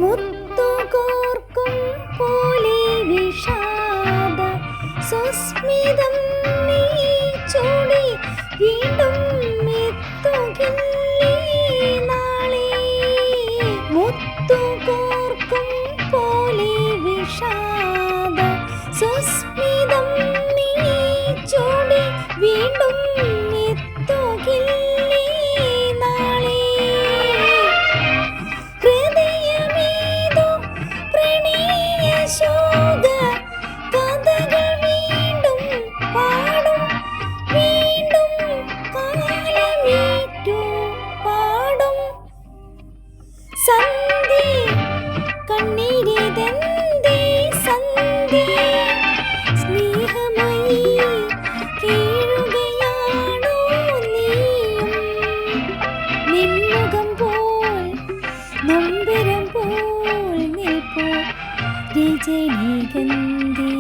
മുത്തുകോർക്കും പോലെ വിഷാദ സുസ്മിതം നീ ചൂടി വീണ്ടും എത്തുകില്ലേ നാളെ. മുത്തുകോർക്കും പോലെ വിഷാദ സുസ്മിതം നീ ചൂടി വീണ്ടും എത്തുകില്ലേ നാളെ. ഹൃദയമേതോ പ്രണയശോക കഥകൾ വീണ്ടും പാടും, വീണ്ടും കാലമേറ്റു പാടും. സന്ധ്യ കണ്ണീരിതെന്തേ സന്ധ്യ സ്നേഹമയി കേഴുകയാണോ നീയും. നിൻമുഖം പോൽ നൊമ്പരം പോൽ നിൽപ്പൂ രജനീഗന്ധി.